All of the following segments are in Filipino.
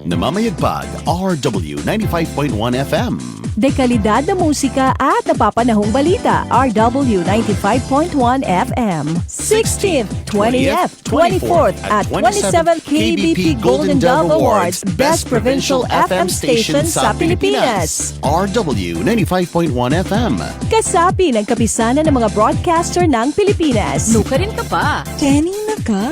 Namamayagpag RW 95.1 FM. Dekalidad na musika at napapanahong balita. RW 95.1 FM. 16th, 20th, 24th at 27th KBP Golden Dove Awards Best Provincial FM Station sa Pilipinas. RW 95.1 FM. Kasapi ng kapisanan ng mga broadcaster ng Pilipinas. Nuka rin ka pa. Tening na ka.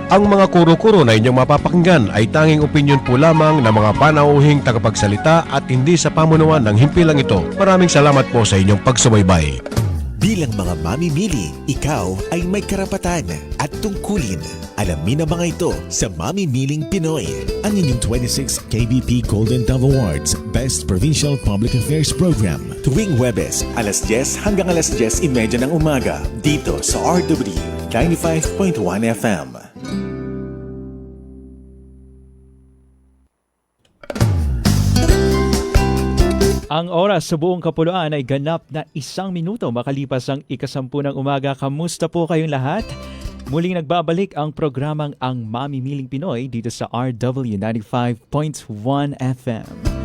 Ang mga kuro-kuro na inyong mapapakinggan ay tanging opinyon po lamang ng mga panauhing tagapagsalita at hindi sa pamunuan ng himpilang ito. Maraming salamat po sa inyong pagsubaybay. Bilang mga mamimili, ikaw ay may karapatan at tungkulin. Alamin ang mga ito sa Mamimiling Pinoy. Ang inyong 26th KBP Golden Dove Awards Best Provincial Public Affairs Program. Tuwing Huwebes, alas 10 hanggang alas 10:30 ng umaga dito sa RW 95.1 FM. Ang oras sa buong kapuluan ay ganap na 1 minuto makalipas ang 10:00 ng umaga. Kamusta po kayong lahat? Muling nagbabalik ang programang Ang Mamimiling Pinoy dito sa RW 95.1 FM.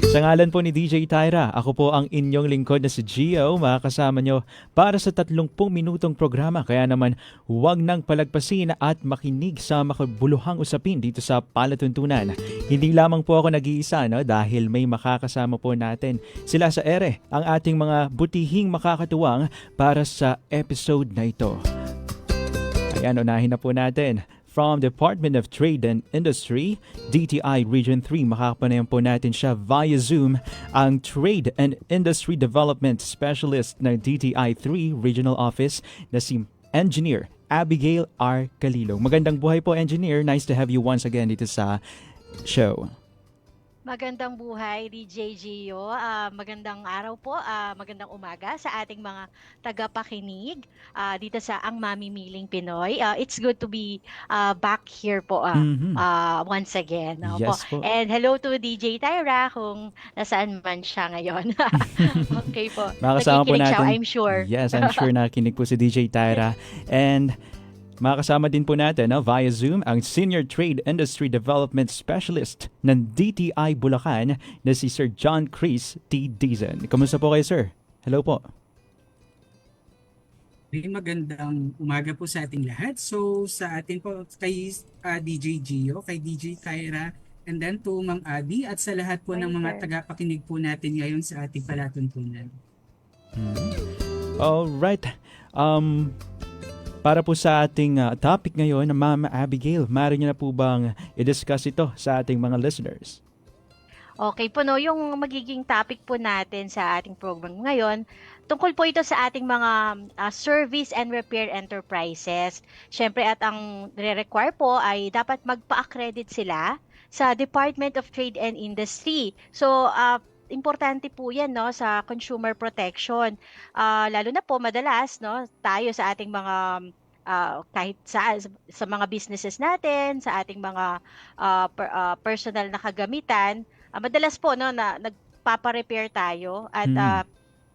Sa ngalan po ni DJ Tyra, ako po ang inyong lingkod na si Gio. Makakasama nyo para sa 30 minutong programa. Kaya naman huwag nang palagpasin at makinig sa makabuluhang usapin dito sa Palatuntunan. Hindi lamang po ako nag-iisa dahil may makakasama po natin sila sa ere, ang ating mga butihing makakatuwang para sa episode na ito. Ayan, unahin na po natin. From Department of Trade and Industry, DTI Region 3, makakapanayan po natin siya via Zoom, ang Trade and Industry Development Specialist ng DTI 3 Regional Office na si Engineer Abigail R. Calilong. Magandang buhay po, Engineer. Nice to have you once again dito sa show. Magandang buhay, DJ Gio. Magandang araw po, magandang umaga sa ating mga tagapakinig dito sa Ang Mamimiling Pinoy. It's good to be back here po once again. Yes po. And hello to DJ Tyra kung nasaan man siya ngayon. Okay po. Makakasama po Nakikinig natin. siya, I'm sure. Yes, I'm sure nakikinig po si DJ Tyra. And makakasama din po natin via Zoom ang Senior Trade Industry Development Specialist ng DTI Bulacan na si Sir John Chris T. Dizon. Kamusta po kayo, sir? Hello po. Magandang umaga po sa ating lahat. So sa atin po kay DJ Gio, kay DJ Kyra, and then to Ma'am Abby at sa lahat po ng mga tagapakinig po natin ngayon sa ating palatuntunan. Alright. Para po sa ating topic ngayon, Ma'am Abigail, maaari niyo na po bang i-discuss ito sa ating mga listeners? Okay po, yung magiging topic po natin sa ating program ngayon, tungkol po ito sa ating mga service and repair enterprises. Siyempre at ang re-require po ay dapat magpa-accredit sila sa Department of Trade and Industry. So, importante po yan sa consumer protection. Lalo na po madalas tayo sa ating mga kahit sa mga businesses natin, sa ating mga personal na kagamitan, madalas po na nagpapa-repair tayo at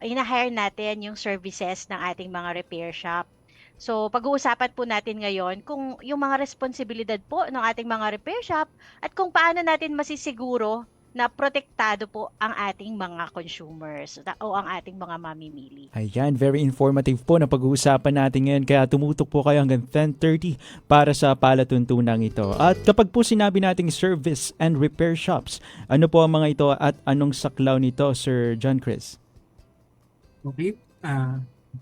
ina-hire natin yung services ng ating mga repair shop. So, pag-uusapan po natin ngayon kung yung mga responsibilidad po ng ating mga repair shop at kung paano natin masisiguro na protektado po ang ating mga consumers o ang ating mga mamimili. Ayan, very informative po na pag-uusapan natin ngayon. Kaya tumutok po kayo hanggang 10:30 para sa palatuntunang ito. At kapag po sinabi nating service and repair shops, ano po ang mga ito at anong saklaw nito, Sir John Chris? Okay,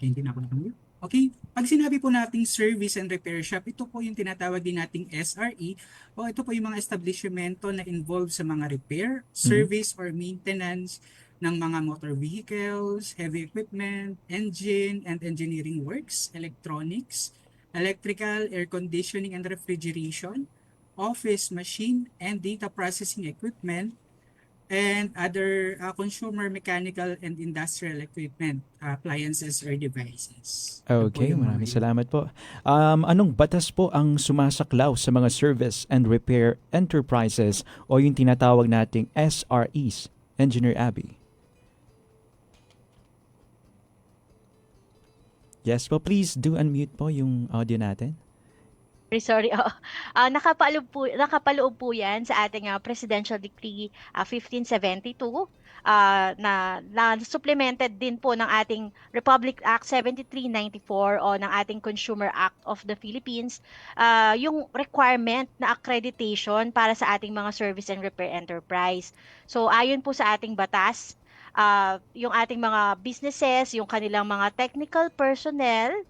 hindi na ako nakamute. Okay, pag sinabi po nating service and repair shop, ito po yung tinatawag din nating SRE o ito po yung mga establishmento na involved sa mga repair, service or maintenance ng mga motor vehicles, heavy equipment, engine and engineering works, electronics, electrical, air conditioning and refrigeration, office machine and data processing equipment, and other consumer mechanical and industrial equipment, appliances or devices. Ito po Okay, yung mga maraming yun. salamat po. Anong batas po ang sumasaklaw sa mga service and repair enterprises o yung tinatawag nating SREs, Engineer Abby? Yes po, please do unmute po yung audio natin. Sorry. Nakapaloob po yan sa ating Presidential Decree 1572 na supplemented din po ng ating Republic Act 7394 o ng ating Consumer Act of the Philippines, yung requirement na accreditation para sa ating mga service and repair enterprise. So ayon po sa ating batas, yung ating mga businesses, yung kanilang mga technical personnel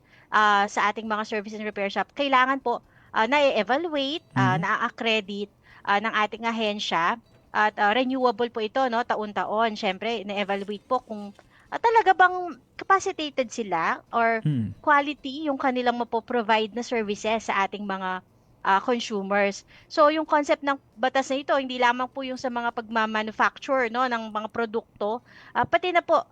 sa ating mga service and repair shop, kailangan po na-evaluate, na-accredit ng ating ahensya at renewable po ito, no, taon-taon. Siyempre, na-evaluate po kung talaga bang capacitated sila or quality yung kanilang mapoprovide na services sa ating mga consumers. So yung concept ng batas na ito, hindi lamang po yung sa mga pagmamanufacture, no, ng mga produkto, pati na po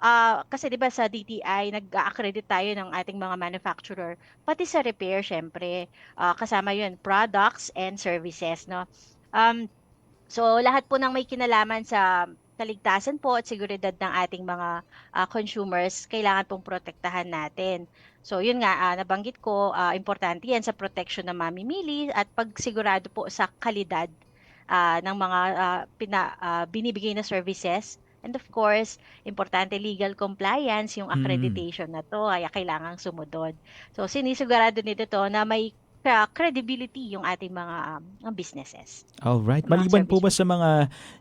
kasi 'di ba sa DTI nag-accredit tayo ng ating mga manufacturer, pati sa repair syempre, kasama 'yun, products and services, no. So lahat po ng may kinalaman sa kaligtasan po at seguridad ng ating mga consumers, kailangan pong protektahan natin. So yun nga, nabanggit ko, importante yan sa protection ng mamimili at pagsigurado po sa kalidad ng mga binibigay na services. And of course, importante legal compliance, yung accreditation na to, ay kailangang sumunod. So sinisigurado nito to na may credibility yung ating mga businesses. Alright. Mga Maliban po ba service. sa mga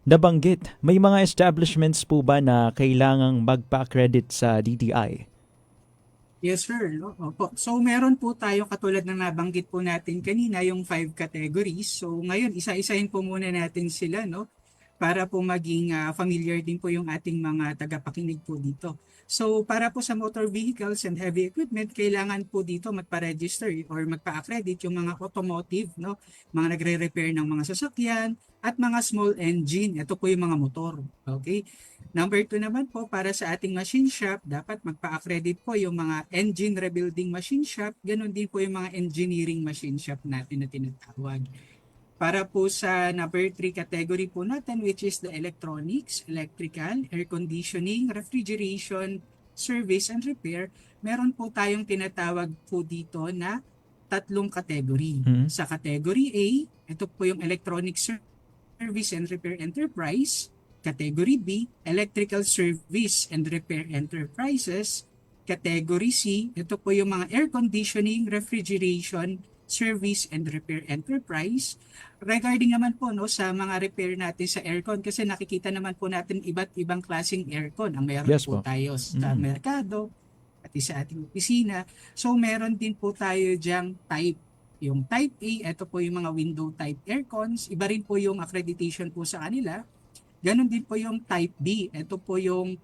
nabanggit, may mga establishments po ba na kailangang magpa-accredit sa DTI? Yes, sir. No? Opo. So, meron po tayo katulad ng nabanggit po natin kanina, yung 5 categories. So, ngayon, isa-isahin po muna natin sila, no? Para po maging familiar din po yung ating mga tagapakinig po dito. So, para po sa motor vehicles and heavy equipment, kailangan po dito magpa-register or magpa-accredit yung mga automotive, no? Mga nagre-repair ng mga sasakyan at mga small engine. Ito po yung mga motor. Okay? Number 2 naman po, para sa ating machine shop, dapat magpa-accredit po yung mga engine rebuilding machine shop. Ganon din po yung mga engineering machine shop natin na tinatawag. Para po sa number 3 category po natin, which is the electronics, electrical, air conditioning, refrigeration, service and repair, meron po tayong tinatawag po dito na 3 category. Sa category A, ito po yung electronic service and repair enterprise. Category B, electrical service and repair enterprises. Category C, ito po yung mga air conditioning, refrigeration, service and repair enterprise. Regarding naman po no sa mga repair natin sa aircon, kasi nakikita naman po natin iba't ibang klaseng aircon ang meron Yes po po. tayo sa merkado at sa ating opisina. So meron din po tayo diyang type. Yung type A, ito po yung mga window type aircons. Iba rin po yung accreditation po sa kanila. Ganon din po yung type B. Ito po yung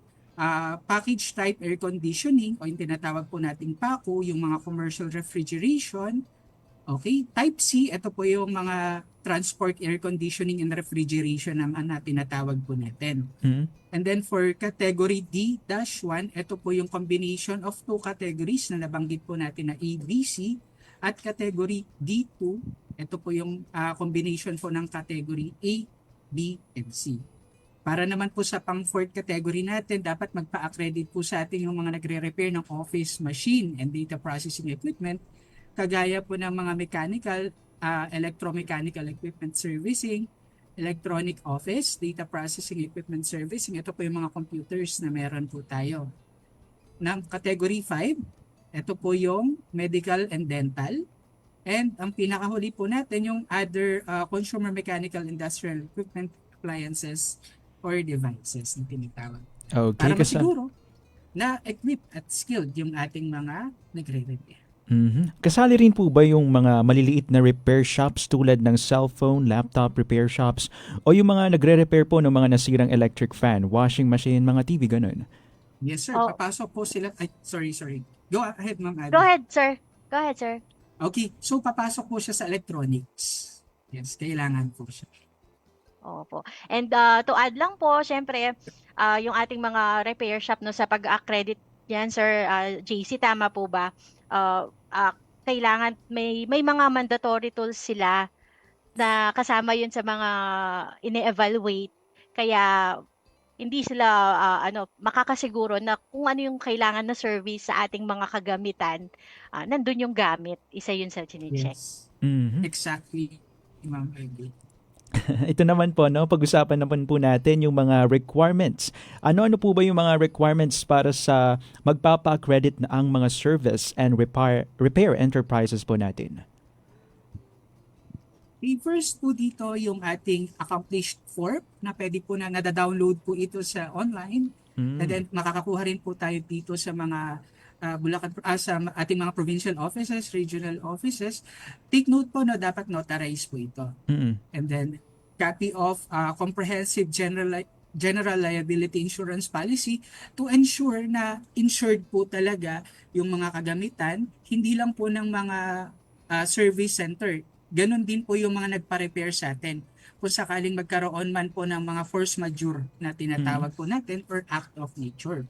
package type air conditioning o yung tinatawag po nating PACO, yung mga commercial refrigeration. Okay, type C, ito po yung mga transport air conditioning and refrigeration naman na tinatawag po natin. And then for category D-1, ito po yung combination of 2 categories na nabanggit po natin na A, B, C. At category D2, ito po yung combination po ng category A, B, and C. Para naman po sa pang 4th category natin, dapat magpa-accredit po sa atin yung mga nagre-repair ng office machine and data processing equipment, kagaya po ng mga mechanical, electromechanical equipment servicing, electronic office, data processing equipment servicing. Ito po yung mga computers na meron po tayo. Ng category 5, ito po yung medical and dental. And ang pinakahuli po natin yung other consumer mechanical industrial equipment, appliances, or devices na tinatawag. Okay, Para masiguro na equipped at skilled yung ating mga nagre-repair. Kasali rin po ba yung mga maliliit na repair shops tulad ng cellphone, laptop repair shops o yung mga nagre-repair po ng mga nasirang electric fan, washing machine, mga TV, ganun? Yes, sir. Oh. Papasok po sila. Ay, sorry. Go ahead, Ma'am Abby. Go ahead, sir. Go ahead, sir. Okay, so papasok po siya sa electronics. Yes, kailangan po siya. Opo. And to add lang po, syempre, yung ating mga repair shop no sa pag-accredit yan, Sir JC, tama po ba? Kailangan may mga mandatory tools sila na kasama yun sa mga ine-evaluate. Kaya hindi sila makakasiguro na kung ano yung kailangan na service sa ating mga kagamitan, nandun yung gamit. Isa yun sa chine-check. Yes. Mhm. Exactly, Ma'am Ivy. Ito naman po, no, pag-usapan naman po natin yung mga requirements. Ano-ano po ba yung mga requirements para sa magpapa-accredit na ang mga service and repair enterprises po natin? Okay, first po dito yung ating accomplished form na pwede po na nada-download po ito sa online. And then makakakuha rin po tayo dito sa mga sa ating mga provincial offices, regional offices. Take note po na dapat notarize po ito. Mm-mm. And then copy of comprehensive general liability insurance policy to ensure na insured po talaga yung mga kagamitan, hindi lang po ng mga service center. Ganon din po yung mga nagpa-repair sa atin. Kung sakaling magkaroon man po ng mga force majeure na tinatawag po natin or act of nature.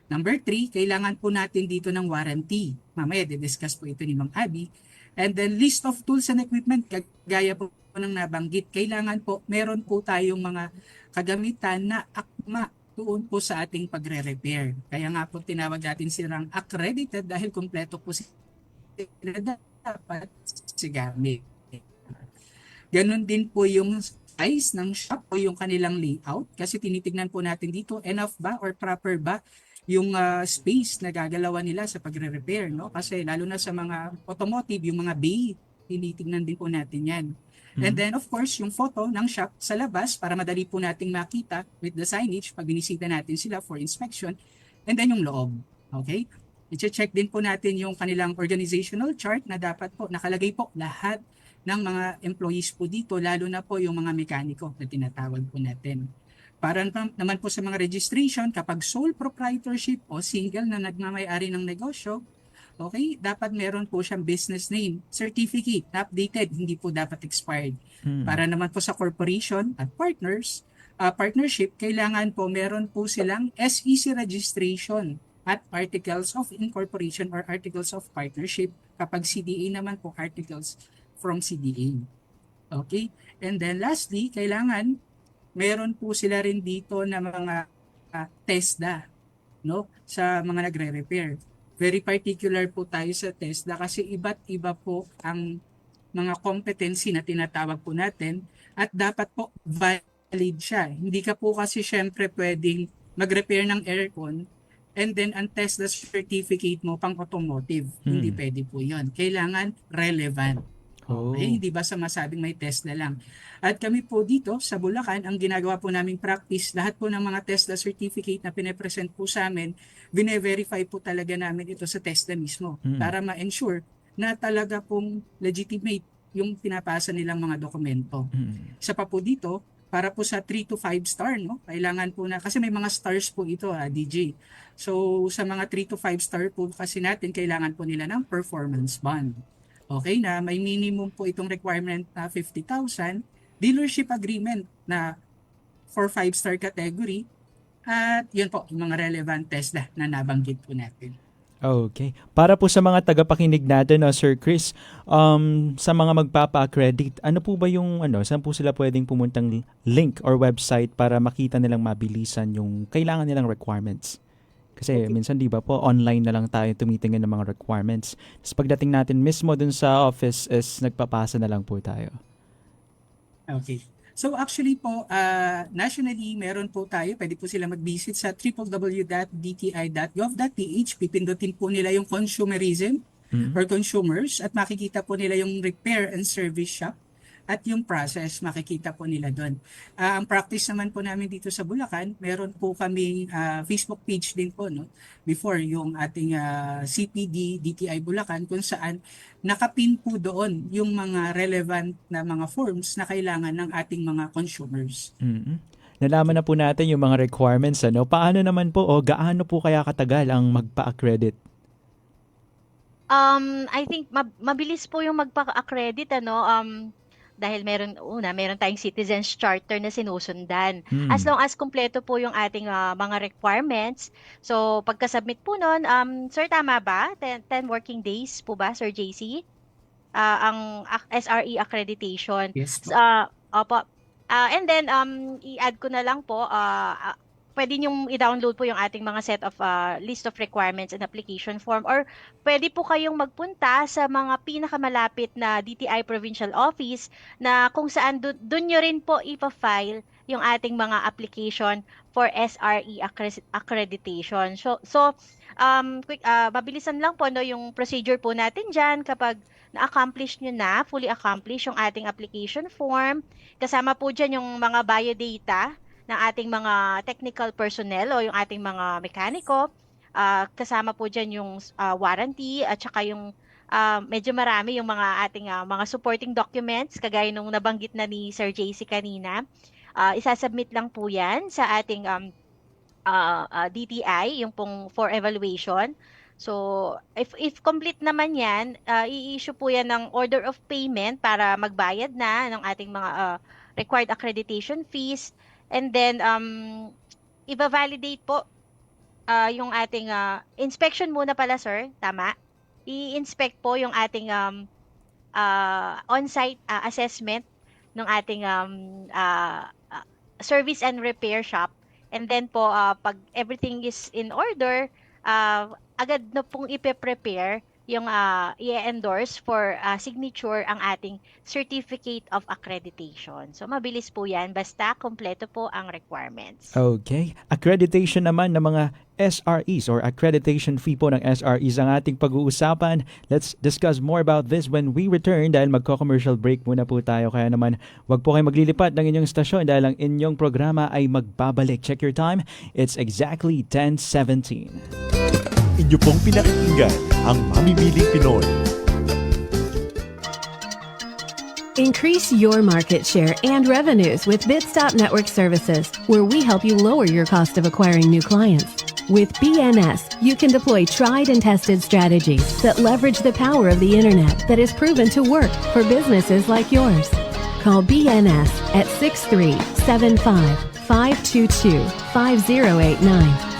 Number 3, kailangan po natin dito ng warranty. Mamaya, discuss po ito ni Ma'am Abby. And then list of tools and equipment, gaya po ng nabanggit. Kailangan po, meron po tayong mga kagamitan na akma doon po sa ating pagre-repair. Kaya nga po tinawag natin silang accredited dahil kumpleto po sila dapat sigamit. Ganon din po yung size ng shop o yung kanilang layout kasi tinitignan po natin dito enough ba or proper ba yung space na gagalawan nila sa pagre-repair, no? Kasi lalo na sa mga automotive, yung mga bay, tinitignan din po natin yan. And then of course, yung photo ng shop sa labas para madali po nating makita with the signage pag binisita natin sila for inspection. And then yung loob, okay? I-check din po natin yung kanilang organizational chart na dapat po nakalagay po lahat ng mga employees po dito, lalo na po yung mga mekaniko na tinatawag po natin. Para naman po sa mga registration, kapag sole proprietorship o single na nagmamay-ari ng negosyo, okay, dapat meron po siyang business name, certificate, updated, hindi po dapat expired. Para naman po sa corporation at partnership, kailangan po meron po silang SEC registration at articles of incorporation or articles of partnership. Kapag CDA naman po, articles from CDA. Okay? And then lastly, kailangan meron po sila rin dito na mga TESDA, no, sa mga nagre-repair. Very particular po tayo sa TESDA kasi iba't iba po ang mga competency na tinatawag po natin at dapat po valid siya. Hindi ka po kasi syempre pwedeng mag-repair ng aircon and then ang TESDA certificate mo pang automotive. Hindi pwede po yun. Kailangan relevant. Okay, hindi ba sa masabing may TESDA lang. At kami po dito sa Bulacan, ang ginagawa po naming practice, lahat po ng mga TESDA certificate na pine-present po sa amin, bine-verify po talaga namin ito sa TESDA mismo para ma-ensure na talaga pong legitimate yung pinapasa nilang mga dokumento. Isa pa po dito, para po sa 3 to 5 star, no? Kailangan po na, kasi may mga stars po ito, DJ. So sa mga 3 to 5 star po kasi natin, kailangan po nila ng performance bond. Okay, na may minimum po itong requirement na 50,000, dealership agreement na for 5-star category, at yun po, yung mga relevant TESDA na nabanggit po natin. Okay. Para po sa mga tagapakinig natin, Sir Chris, sa mga magpapa-accredit, ano po ba yung, saan po sila pwedeng pumuntang link or website para makita nilang mabilisan yung kailangan nilang requirements? Kasi minsan di ba po, online na lang tayo tumitingin ng mga requirements. Tapos pagdating natin mismo dun sa office is nagpapasa na lang po tayo. Okay. So actually po, nationally meron po tayo, pwede po sila mag-visit sa www.dti.gov.ph. Pipindutin po nila yung consumerism or consumers at makikita po nila yung repair and service shop at yung process, makikita po nila doon. Ang practice naman po namin dito sa Bulacan, meron po kaming Facebook page din po, no? Before yung ating CPD, DTI Bulacan, kung saan nakapin po doon yung mga relevant na mga forms na kailangan ng ating mga consumers. Nalaman na po natin yung mga requirements. Paano naman po o gaano po kaya katagal ang magpa-accredit? I think mabilis po yung magpa-accredit, dahil meron tayong Citizens Charter na sinusundan. Hmm. As long as kumpleto po yung ating mga requirements. So, pagka-submit po nun, sir, tama ba? 10 working days po ba, Sir JC? Ang SRE accreditation. Yes po. Opo. And then, i-add ko na lang po, pwede niyong i-download po yung ating mga set of list of requirements and application form, or pwede po kayong magpunta sa mga pinakamalapit na DTI Provincial Office na kung saan doon nyo rin po ipa-file yung ating mga application for SRE accreditation. So quick, mabilisan lang po no, yung procedure po natin dyan kapag na-accomplish nyo na, fully accomplish yung ating application form. Kasama po dyan yung mga biodata ng ating mga technical personnel o yung ating mga mekaniko. Kasama po dyan yung warranty at saka yung medyo marami yung mga ating mga supporting documents kagaya nung nabanggit na ni Sir JC kanina. Isasubmit lang po yan sa ating DTI, yung pong for evaluation. So, if complete naman yan, i-issue po yan ng order of payment para magbayad na ng ating mga required accreditation fees. And then, i-validate po yung ating inspection muna pala, sir. Tama? I-inspect po yung ating on-site assessment ng ating service and repair shop. And then po, pag everything is in order, agad na pong ipe-prepare yung i-endorse for signature ang ating Certificate of Accreditation. So, mabilis po yan. Basta, kompleto po ang requirements. Okay. Accreditation naman ng mga SREs or accreditation fee po ng SREs ang ating pag-uusapan. Let's discuss more about this when we return dahil magko-commercial break muna po tayo. Kaya naman, wag po kayo maglilipat ng inyong stasyon dahil ang inyong programa ay magbabalik. Check your time. It's exactly 10:17. Inyo pong pinakikinggan ang Mamimiling Pinoy. Increase your market share and revenues with Bitstop Network Services, where we help you lower your cost of acquiring new clients. With BNS, you can deploy tried and tested strategies that leverage the power of the internet that is proven to work for businesses like yours. Call BNS at 6375-522-5089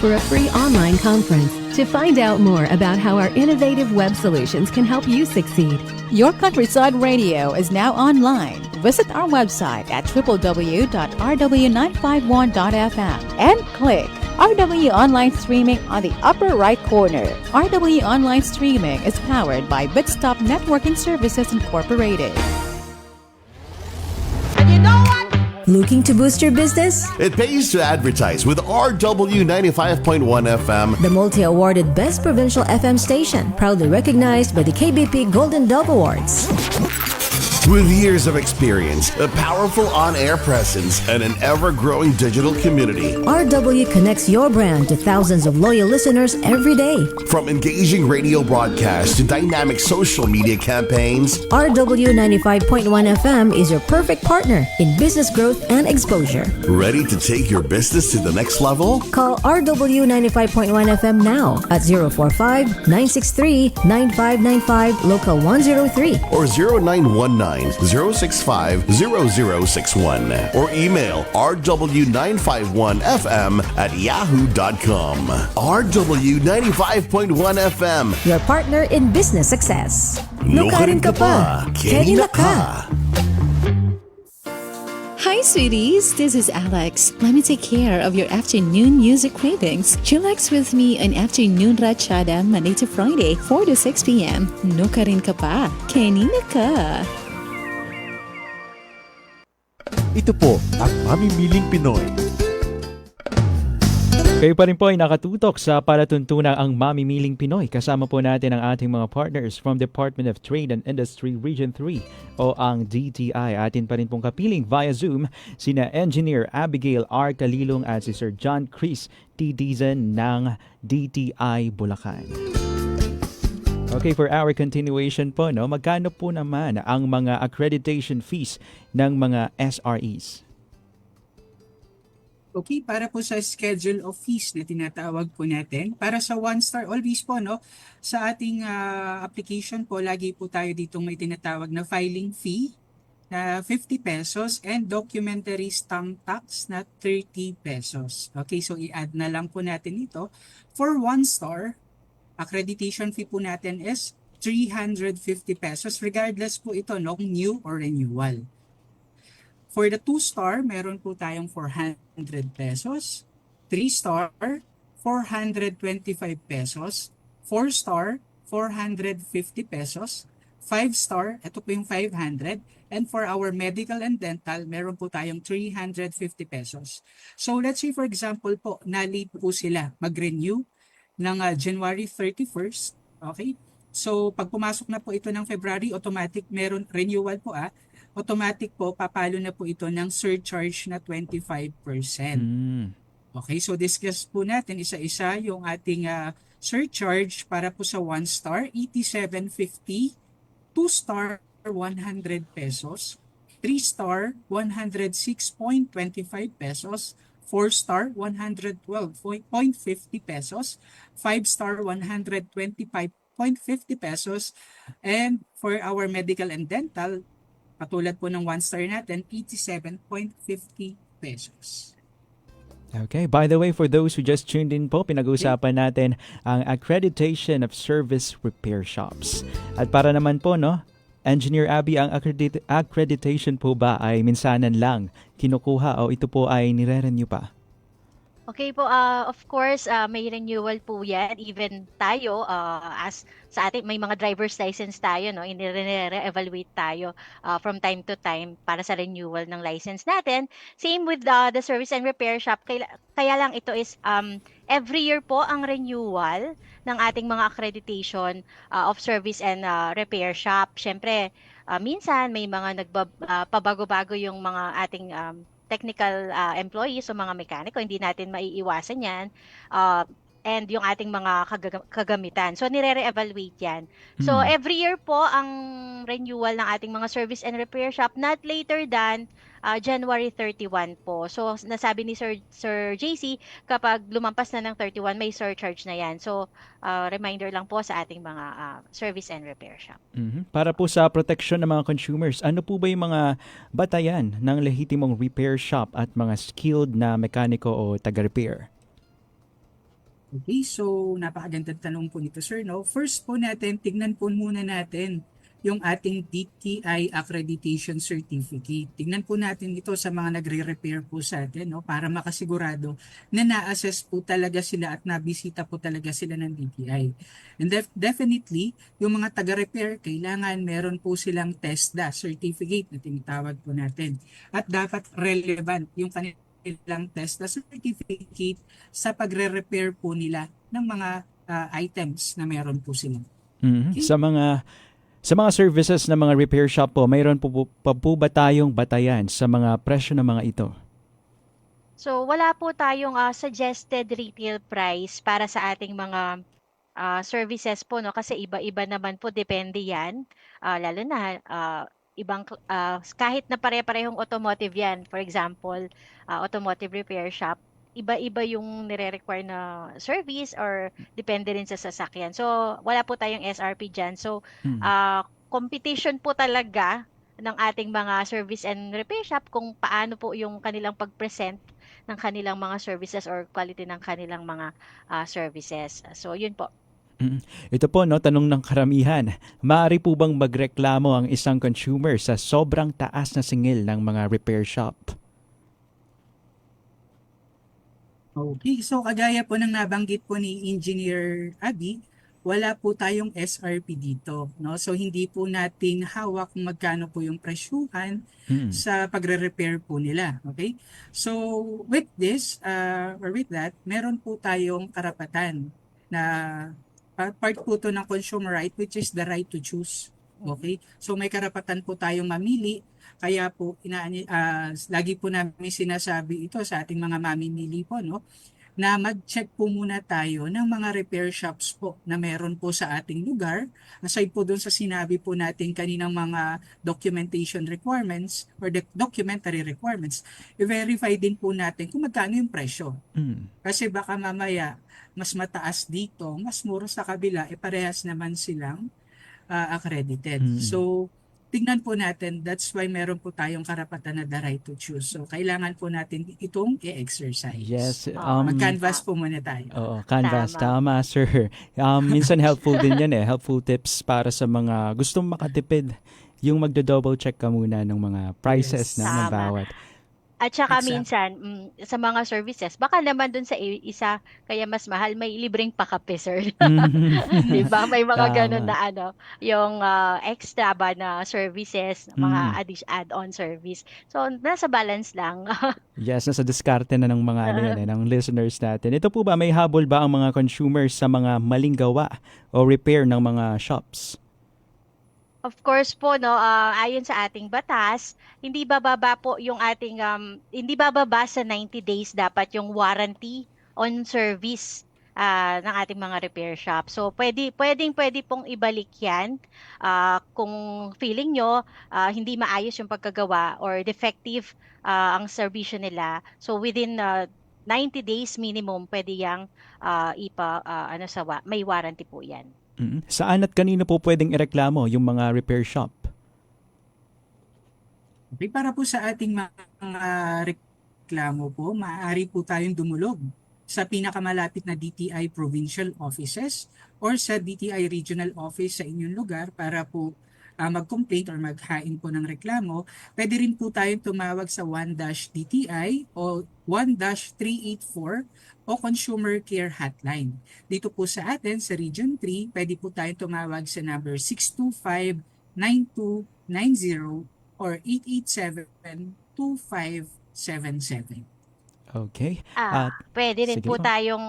for a free online conference to find out more about how our innovative web solutions can help you succeed. Your Countryside Radio is now online. Visit our website at www.rw951.fm and click RW Online Streaming on the upper right corner. RW Online Streaming is powered by Bitstop Networking Services Incorporated. Looking to boost your business? It pays to advertise with RW 95.1 FM. The multi-awarded Best Provincial FM Station, proudly recognized by the KBP Golden Dove Awards. With years of experience, a powerful on-air presence, and an ever-growing digital community. RW connects your brand to thousands of loyal listeners every day. From engaging radio broadcasts to dynamic social media campaigns, RW 95.1 FM is your perfect partner in business growth and exposure. ready to take your business to the next level? Call RW 95.1 FM now at 045-963-9595, local 103. Or 0919-065-0061. Or email rw951fm@yahoo.com. RW 95.1 FM. Your partner in business success. Nukarin ka pa, Kenina ka. Hi, sweeties. This is Alex. Let me take care of your afternoon music cravings. Chillax with me on Afternoon Rachada Monday to Friday, 4 to 6 p.m. Nukarin ka pa, Kenina ka. Ito po ang Mamimiling Pinoy. Kayo pa rin po ay nakatutok sa palatuntunang ang Mamimiling Pinoy. Kasama po natin ang ating mga partners from Department of Trade and Industry Region 3 o ang DTI. Atin pa rin pong kapiling via Zoom sina Engineer Abigail R. Kalilong at si Sir John Chris T. Dizon ng DTI Bulacan. Okay, for our continuation po, no, magkano po naman ang mga accreditation fees ng mga SREs? Okay, para po sa schedule of fees na tinatawag po natin, para sa one star always po, no, sa ating application po, lagi po tayo dito may tinatawag na filing fee. na 50 pesos and documentary stamp tax na 30 pesos. Okay, so i-add na lang po natin ito. For 1 star, accreditation fee po natin is 350 pesos regardless po ito ng new or renewal. For the 2 star, meron po tayong 400 pesos. 3 star, 425 pesos. 4 star, 450 pesos. 5 star, ito po yung 500. And for our medical and dental, meron po tayong 350 pesos. So let's say for example po, na-late po sila mag-renew ng January 31st. Okay? So pag pumasok na po ito ng February, automatic meron renewal po automatic po papalo na po ito ng surcharge na 25%. Okay, so discuss po natin isa-isa yung ating surcharge para po sa 1 star, 87.50, 2 star, 100 pesos, 3 star, 106.25 pesos, 4 star, 112.50 pesos, 5 star, 125.50 pesos, and for our medical and dental, katulad po ng 1 star natin, 87.50 pesos. Okay, by the way, for those who just tuned in po, pinag-uusapan natin ang accreditation of service repair shops. At para naman po, Engineer Abby, ang accreditation po ba ay minsanan lang kinukuha o ito po ay nire-renew pa? Okay po, of course, may renewal po yan. Even tayo, as sa ating may mga driver's license tayo, i-re-evaluate tayo from time to time para sa renewal ng license natin. Same with the service and repair shop. Kaya lang ito is every year po ang renewal ng ating mga accreditation of service and repair shop. Siyempre, minsan may mga pabago-bago yung mga ating technical employees o mga mekaniko, hindi natin maiiwasan yan. And yung ating mga kagamitan. So, nire-evaluate yan. So, every year po ang renewal ng ating mga service and repair shop, not later than January 31 po. So, nasabi ni Sir JC, kapag lumampas na ng 31, may surcharge na yan. So, reminder lang po sa ating mga service and repair shop. Para po sa protection ng mga consumers, ano po ba yung mga batayan ng lehitimong repair shop at mga skilled na mekaniko o taga-repair? Okay, so napakagandang tanong po nito, sir. First po natin, tignan po muna natin yung ating DTI Accreditation Certificate. Tignan po natin ito sa mga nagre-repair po sa atin, para makasigurado na na-assess po talaga sila at nabisita po talaga sila ng DTI. And definitely, yung mga taga-repair, kailangan meron po silang TESDA certificate na tinatawag po natin. At dapat relevant yung kanilang TESDA certificate sa pagre-repair po nila ng mga items na meron po sila. Okay? Sa mga services ng mga repair shop po, mayroon po ba tayong batayan sa mga presyo ng mga ito? So, wala po tayong suggested retail price para sa ating mga services po, kasi iba-iba naman po, depende yan. Lalo na kahit na pare-parehong automotive yan, for example, automotive repair shop, iba-iba yung nire-require na service or depende rin sa sasakyan. So, wala po tayong SRP dyan. So, competition po talaga ng ating mga service and repair shop kung paano po yung kanilang pag-present ng kanilang mga services or quality ng kanilang mga services. So, yun po. Ito po, tanong ng karamihan. Maaari po bang magreklamo ang isang consumer sa sobrang taas na singil ng mga repair shop? Okay, so kagaya po ng nabanggit po ni Engineer Abby, wala po tayong SRP dito. So hindi po natin hawak kung magkano po yung presyuhan sa pagre-repair po nila. Okay? So with this, or with that, meron po tayong karapatan na part po to ng consumer right, which is the right to choose. Okay? So may karapatan po tayong mamili. Kaya po, lagi po namin sinasabi ito sa ating mga mamimili po, na mag-check po muna tayo ng mga repair shops po na meron po sa ating lugar. Aside po doon sa sinabi po natin kaninang mga documentation requirements or the documentary requirements, i-verify din po natin kung magkano yung presyo. Kasi baka mamaya, mas mataas dito, mas mura sa kabila, parehas naman silang accredited. So, tignan po natin, that's why meron po tayong karapatan na the right to choose. So, kailangan po natin itong i-exercise. Yes. Mag-canvas po muna tayo. Oo, Canvas. Tama. Tama, sir. Minsan helpful din yan eh. Helpful tips para sa mga gustong makatipid. Yung magdo-double check ka muna ng mga prices Yes. na ng Tama. bawat. At saka Exactly. minsan, sa mga services, baka naman dun sa isa, kaya mas mahal, may libreng pakape, sir. Di ba? May mga ganun Tama. na yung extra ba na services, mga add-on service. So, nasa balance lang. Yes, nasa diskarte na ng mga ano yan, ng listeners natin. Ito po ba, may habol ba ang mga consumers sa mga maling gawa o repair ng mga shops? Of course po, no, ayon sa ating batas, hindi bababa po yung ating, hindi bababa sa 90 days dapat yung warranty on service ng ating mga repair shop. So, pwede pong ibalik yan kung feeling nyo hindi maayos yung pagkagawa or defective ang serbisyo nila. So, within 90 days minimum, pwede yang may warranty po yan. Saan at kanino po pwedeng ireklamo yung mga repair shop? Okay, para po sa ating mga reklamo po, maaari po tayong dumulog sa pinakamalapit na DTI provincial offices or sa DTI regional office sa inyong lugar para po mag-complaint or maghain po ng reklamo. Pwede rin po tayong tumawag sa 1-DTI o 1-384 o Consumer Care Hotline. Dito po sa atin, sa Region 3, pwede po tayong tumawag sa number 625-9290 or 887-2577. Okay. Pwede rin sige po po. tayong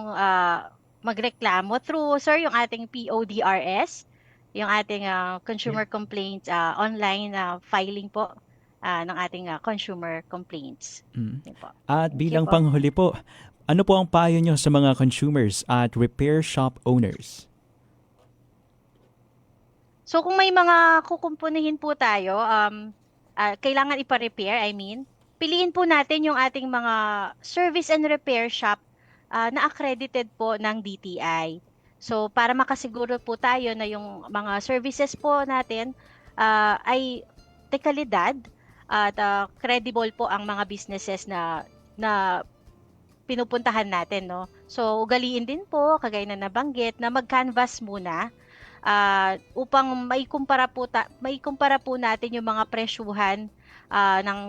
magreklamo through, sir, yung ating PODRS, yung ating consumer complaints, online filing po ng ating consumer complaints. Yun po. At Thank you bilang po. panghuli po, ano po ang payo nyo sa mga consumers at repair shop owners? So kung may mga kukumpunihin po tayo, kailangan ipa-repair, piliin po natin yung ating mga service and repair shop na accredited po ng DTI. So para makasiguro po tayo na yung mga services po natin ay dekalidad at credible po ang mga businesses na pinupuntahan natin, no? So ugaliin din po, kagaya na nabanggit, na mag-canvas muna upang maikumpara po natin yung mga presyuhan ng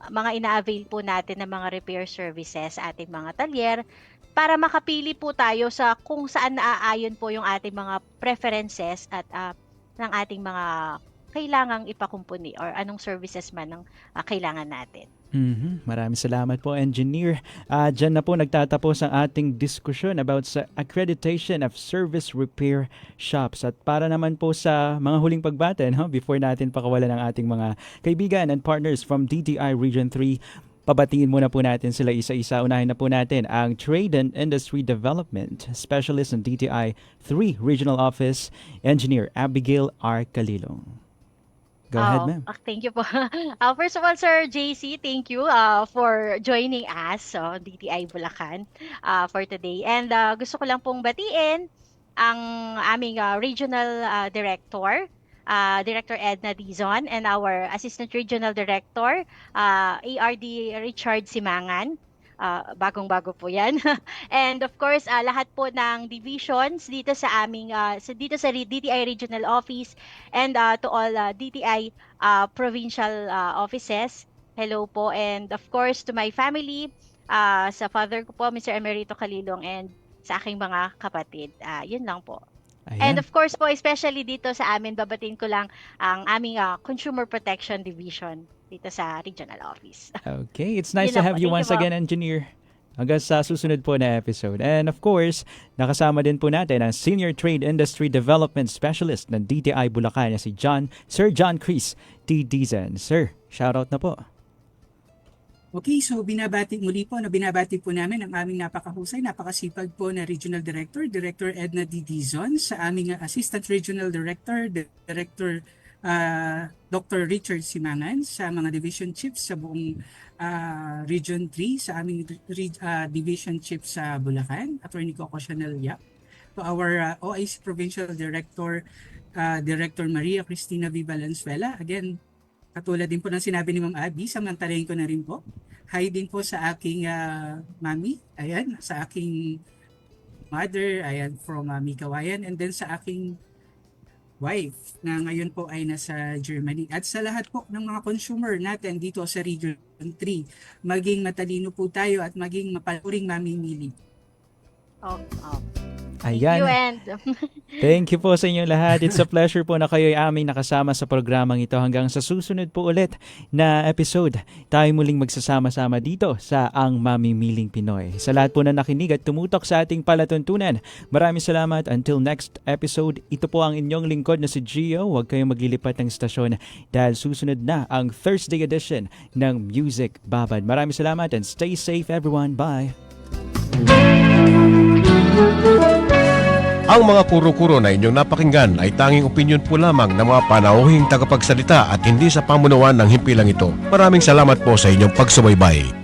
mga ina-avail po natin ng mga repair services sa ating mga talyer para makapili po tayo sa kung saan naaayon po yung ating mga preferences at ng ating mga kailangang ipakumpuni or anong services man ang kailangan natin. Maraming salamat po, Engineer. Diyan na po nagtatapos ang ating diskusyon about sa accreditation of service repair shops. At para naman po sa mga huling pagbate, before natin pakawalan ang ating mga kaibigan and partners from DTI Region 3, pabatingin muna po natin sila isa-isa. Unahin na po natin ang Trade and Industry Development Specialist ng DTI 3 Regional Office, Engineer Abigail R. Calilong. Go ahead, ma'am. Thank you po. First of all, Sir JC, thank you for joining us, DTI Bulacan, for today. And gusto ko lang pong batiin ang aming Regional Director, Director Edna Dizon, and our Assistant Regional Director, ARD Richard Simangan. Bagong-bago po yan. And of course, lahat po ng divisions dito sa aming dito sa DTI Regional Office and to all DTI provincial offices. Hello po, and of course to my family, sa father ko po, Mr. Emerito Calilong, and sa aking mga kapatid. Yun lang po. Ayan. And of course po, especially dito sa amin, babatiin ko lang ang aming Consumer Protection Division dito sa regional office. Okay, it's nice Yun to lang have po. you Thank once you po. again, Engineer. Hanggang sa susunod po na episode. And of course, nakasama din po natin ang Senior Trade Industry Development Specialist ng DTI Bulacan, si Sir John Chris T. Dizon. Sir, shoutout na po. Okay, so binabati po namin ang aming napakahusay, napakasipag po na Regional Director, Director Edna D. Dizon, sa aming Assistant Regional Director, Director Dr. Richard Simangan, sa mga division chiefs sa buong Region 3, sa aming division chief sa Bulacan, Attorney Coco Chanel Yap, to our OIC Provincial Director, Director Maria Cristina V. Valenzuela. Again, katulad din po ng sinabi ni Ma'am Abby, samantalahin ko na rin po. Hi din po sa aking mami, ayan, sa aking mother, ayan, from Mika Wayan, and then sa aking wife na ngayon po ay nasa Germany. At sa lahat po ng mga consumer natin dito sa Region 3, maging matalino po tayo at maging mapanuring mamimili. Thank you, and Thank you po sa inyong lahat. It's a pleasure po na kayo ay aming nakasama sa programang ito. Hanggang sa susunod po ulit na episode, tayo muling magsasama-sama dito sa Ang Mamimiling Pinoy. Sa lahat po na nakinig at tumutok sa ating palatuntunan, maraming salamat. Until next episode, ito po ang inyong lingkod na si Gio. Huwag kayong maglilipat ng stasyon dahil susunod na ang Thursday edition ng Music Babad. Maraming salamat and stay safe everyone. Bye! Ang mga kuro-kuro na inyong napakinggan ay tanging opinyon po lamang ng mga panauhing tagapagsalita at hindi sa pamunuan ng himpilang ito. Maraming salamat po sa inyong pagsubaybay.